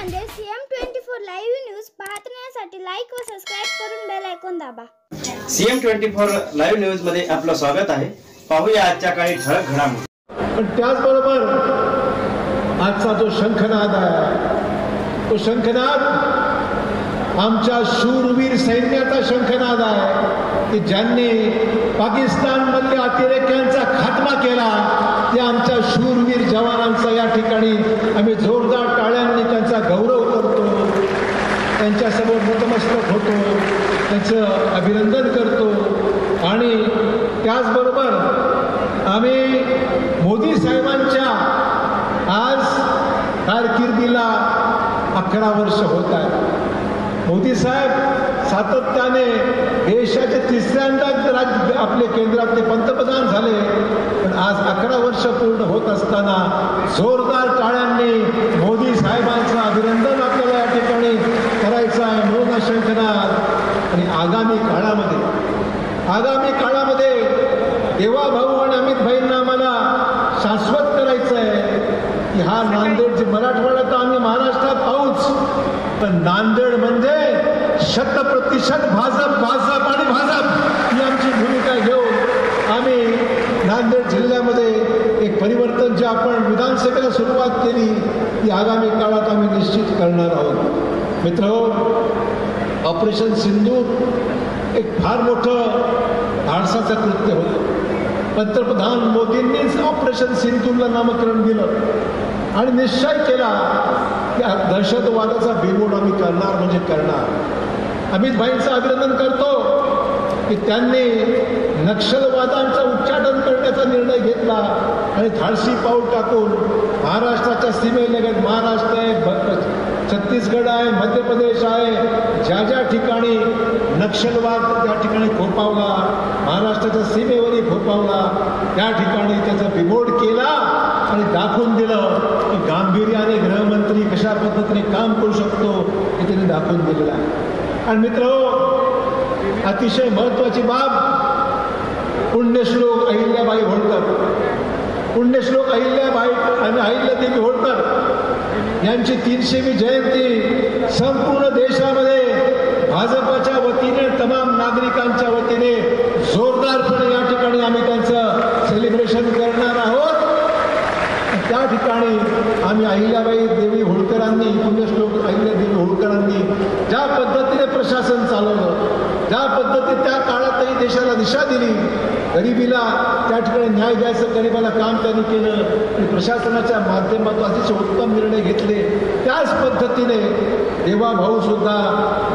म्हणजे CM24 live news पाहण्यासाठी like व सबस्क्राइब करून बेल आयकॉन दाबा। CM24 लाईव्ह न्यूज मध्ये आपलं स्वागत आहे। पाहूया आजच्या काही ठळक घडामोडी। पण त्याचबरोबर आजचा जो शंखनाद आहे तो शंखनाद आमच्या शूरवीर सैन्याचा शंखनाद आहे की ज्यांनी पाकिस्तानमधल्या अतिरेक्यांचा खात्मा केला। त्या आमच्या शूरवीर जवानांचा या ठिकाणी आम्ही जोरदार टाळ्यांनी त्यांचा गौरव करतो, त्यांच्यासमोर नतमस्तक होतो, त्यांचं अभिनंदन करतो। आणि त्याचबरोबर आम्ही मोदी साहेबांच्या आज कारकिर्दीला 11 वर्ष होत आहेत। मोदी साहेब सातत्याने देशाचे तिसऱ्यांदा आपले केंद्रातले पंतप्रधान झाले, पण आज 11 वर्ष पूर्ण होत असताना जोरदार टाळ्यांनी मोदी साहेबांचं अभिनंदन आपल्याला या ठिकाणी करायचं आहे। म्हणून शंखनाद आणि आगामी काळामध्ये देवा भाऊ आणि अमित भाईंना आम्हाला शाश्वत करायचं आहे की हा नांदेड मराठवाडा तर आम्ही महाराष्ट्रात पाहूच, पण नांदेड म्हणजे 100% भाजप आणि भाजप ही आमची भूमिका घेऊन आम्ही नांदेड जिल्ह्यामध्ये एक परिवर्तन जे आपण विधानसभेला सुरुवात केली ती आगामी काळात आम्ही निश्चित करणार आहोत। मित्रहो, ऑपरेशन सिंदूर एक फार मोठं धाडसाचं कृत्य होतं। पंतप्रधान मोदींनीच ऑपरेशन सिंदूरला नामकरण दिलं आणि निश्चय केला की दहशतवादाचा बिमोड आम्ही करणार म्हणजे करणार। अमित भाईंचं अभिनंदन करतो की त्यांनी नक्षलवादांचं उच्चाटन करण्याचा निर्णय घेतला आणि धाडसी पाऊल टाकून महाराष्ट्राच्या सीमेलगत महाराष्ट्र आहे, छत्तीसगड आहे, मध्य प्रदेश आहे, ज्या ठिकाणी नक्षलवाद त्या ठिकाणी फोपावला, महाराष्ट्राच्या सीमेवरही फोपावला, त्या ठिकाणी त्याचा बिमोड केला आणि दाखवून दिलं की गांभीर्याने गृहमंत्री कशा पद्धतीने काम करू शकतो हे त्यांनी दाखवून दिलेलं आहे। आणि मित्रहो, अतिशय महत्वाची बाब, पुण्यश्लोक अहिल्याबाई आणि अहिल्यादेवी होळकर यांची 300वी जयंती संपूर्ण देशामध्ये भाजपाच्या वतीने तमाम नागरिकांच्या वतीने जोरदारपणे या ठिकाणी आम्ही त्यांचं सेलिब्रेशन करणार आहोत। त्या ठिकाणी आम्ही अहिल्याबाई देवी होळकरांनी, पुण्यश्लोक अहिल्यादेवी होळकरांनी ज्या पद्धतीने प्रशासन चालवलं, ज्या पद्धतीने त्या काळातही देशाला दिशा दिली, गरिबीला त्या ठिकाणी न्याय द्यायचं, गरिबाला काम त्यांनी केलं आणि प्रशासनाच्या माध्यमातून अतिशय उत्तम निर्णय घेतले, त्याच पद्धतीने देवा भाऊ सुद्धा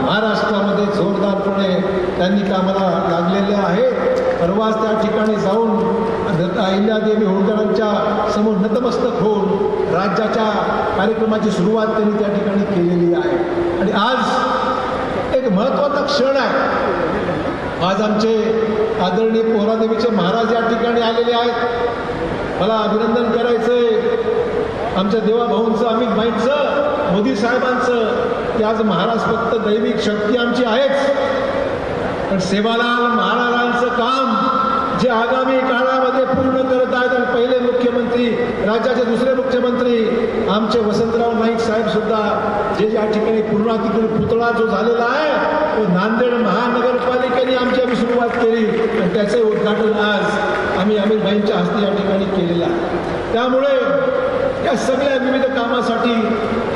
महाराष्ट्रामध्ये जोरदारपणे त्यांनी कामाला लागलेले आहेत। परवाच त्या ठिकाणी जाऊन अहिल्यादेवी होळकरांच्या समोर नतमस्तक होऊन राज्याच्या कार्यक्रमाची सुरुवात त्यांनी त्या ठिकाणी केलेली आहे। आणि आज एक महत्त्वाचा क्षण आहे। आज आमचे आदरणीय पोहरादेवीचे महाराज या ठिकाणी आलेले आहेत। मला अभिनंदन करायचंय आमच्या देवा भाऊंचं, अमित भाईंचं, मोदी साहेबांचं की आज महाराज फक्त दैविक शक्ती आमची आहेच, पण सेवालाल महाराजांचं काम जे आगामी काळामध्ये पूर्ण करत आहेत। आणि पहिले मुख्यमंत्री, राज्याचे दुसरे मुख्यमंत्री आमचे वसंतराव नाईक साहेब सुद्धा जे या ठिकाणी पूर्णाधिकारी पुतळा जो झालेला आहे तो नांदेड महानगरपालिकेने आम्ही सुरुवात केली आणि त्याचे उद्घाटन आज आम्ही अमित भाईंच्या हस्ते या ठिकाणी केलेलं आहे। त्यामुळे या सगळ्या विविध कामासाठी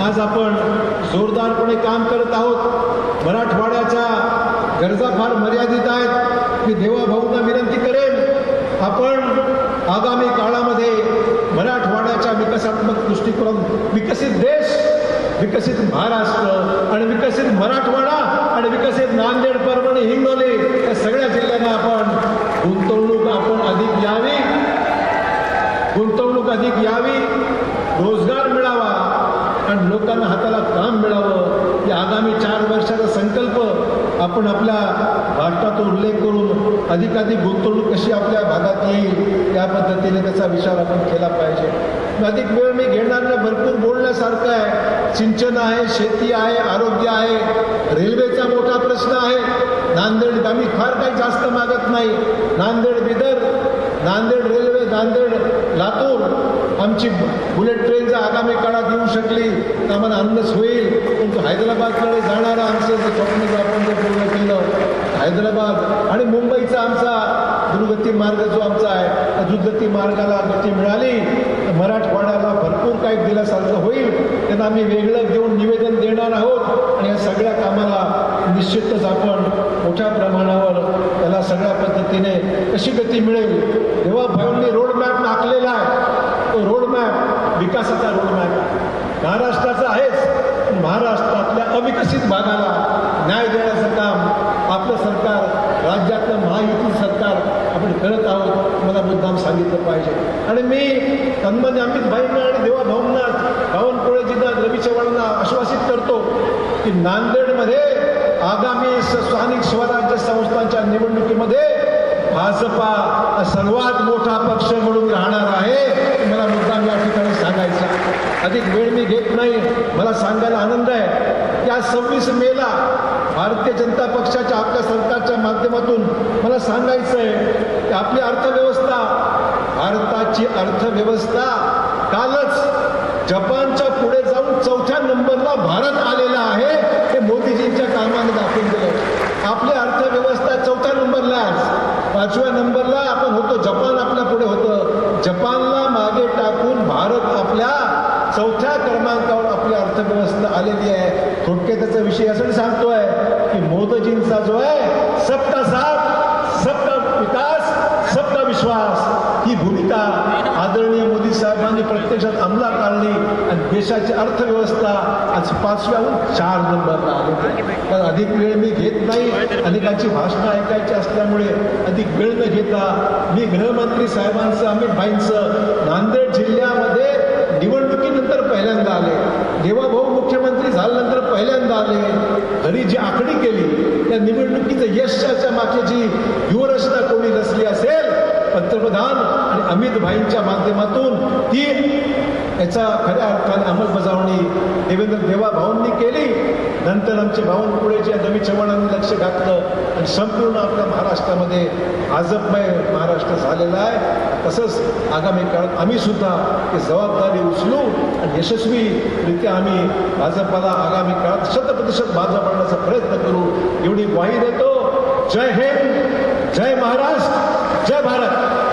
आज आपण जोरदारपणे काम करत आहोत। मराठवाड्याच्या गरजा फार मर्यादित आहेत। मी देवा भाऊंना विनंती करेन, आपण आगामी काळामध्ये मराठवाड्याच्या विकासात्मक दृष्टिकोन, विकसित देश, विकसित महाराष्ट्र आणि विकसित मराठवाडा आणि विकसित नांदेड, परभणी, हिंगोली या सगळ्या जिल्ह्यांना आपण गुंतवणूक अधिक यावी, रोजगार मिळावा आणि लोकांना हाताला काम मिळावं, या आगामी 4 वर्षाचा संकल्प आपण आपल्या राष्ट्रातून उल्लेख करून अधिकाधिक गुंतवणूक कशी आपल्या भागात येईल त्या पद्धतीने त्याचा विचार आपण केला पाहिजे। अधिक वेळ मी घेणार नाही, भरपूर बोलण्यासारखं आहे। सिंचन आहे, शेती आहे, आरोग्य आहे, रेल्वेचा मोठा प्रश्न आहे। नांदेड, आम्ही फार काही जास्त मागत नाही, नांदेड बिदर नांदेड रेल्वे, नांदेड लातूर आमची बुलेट ट्रेन जर आगामी काळात येऊ शकली तर आम्हाला अन्नच होईल. परंतु हैदराबादकडे जाणारा आमचं जे स्वप्न जर आपण जर पूर्ण केलं, हैदराबाद आणि मुंबईचा आमचा द्रुतगती मार्ग जो आमचा आहे, त्या द्रुतगती मार्गाला गती मिळाली तर मराठवाड्याला भरपूर काही दिल्यासारखं होईल. त्यांना आम्ही वेगळं घेऊन निवेदन देणार आहोत आणि या सगळ्या कामाला निश्चितच आपण मोठ्या प्रमाणावर त्याला सगळ्या पद्धतीने कशी गती मिळेल. देवाभाऊंनी रोडमॅप आखलेला आहे. तो रोडमॅप विकासाचा रोडमॅप महाराष्ट्राचा आहेच, पण महाराष्ट्रातल्या अविकसित भागाला न्याय देण्याचं काम आपलं सरकार, राज्यातलं महायुती सरकार आपण करत आहोत. मला मुद्दाम सांगितलं पाहिजे. आणि मी तन्मने अमित भाईंना आणि देवाभाऊंना, बावनकुळेजींना, रवी चव्हाणांना आश्वासित करतो की नांदेडमध्ये आगामी स्थानिक स्वराज्य संस्थांच्या निवडणुकीमध्ये भाजपा सर्वात मोठा पक्ष म्हणून राहणार आहे. मला मुद्दाम या ठिकाणी सांगायचा. अधिक वेळ मी घेत नाही. मला सांगायला आनंद आहे की आज 26 मेला भारतीय जनता पक्षाच्या आपल्या सरकारच्या माध्यमातून मला सांगायचं आहे की आपली अर्थव्यवस्था, भारताची अर्थव्यवस्था कालच जपानच्या पुढे जाऊन 4थ्या नंबरला भारत आलेला आहे. हे मोदीजींच्या कामाने दाखवून दिलं. आपली अर्थव्यवस्था 4थ्या नंबरला आहे. 5व्या नंबरला आपण होतो, जपान आपल्या पुढे होतं. जपानला मागे टाकून भारत आपल्या 4थ्या क्रमांकावर आपली अर्थव्यवस्था आलेली आहे. थोडक्यात त्याचा विषय यासाठी सांगतोय की मोदीजींचा जो आहे सबका साथ, सबका विकास, सबका विश्वास, ही भूमिका आदरणीय मोदी साहेबांनी प्रत्यक्षात अंमलात आणली आणि देशाची अर्थव्यवस्था आज 5व्याहून 4 नंबरला आली. तर अधिक वेळ मी घेत नाही. अनेकांची भाषणं ऐकायची असल्यामुळे अधिक वेळ न घेता मी गृहमंत्री साहेबांचं, अमित भाईंचं नांदेड जिल्ह्यामध्ये निवडणुकीनंतर पहिल्यांदा आले. देवाभाऊ मुख्यमंत्री झाल्यानंतर पहिल्यांदा आले. खरी जी आखणी केली त्या निवडणुकीचं यशाच्या मागे जी व्यूहरचना कोणी रचली असेल, पंतप्रधान आणि अमित भाईंच्या माध्यमातून ती याचा खऱ्या अर्थाने अंमलबजावणी देवेंद्र देवाभाऊंनी केली. नंतर आमचे बावनकुळेजी रवी चव्हाणांनी लक्ष घातलं आणि संपूर्ण आपल्या महाराष्ट्रामध्ये भाजपमय महाराष्ट्र झालेला आहे. तसंच आगामी काळात आम्ही सुद्धा ही जबाबदारी उचलू आणि यशस्वीरित्या आम्ही भाजपाला आगामी काळात 100% बाजू पडण्याचा प्रयत्न करू, एवढी ग्वाही देतो. जय हिंद, जय महाराष्ट्र, जय भारत.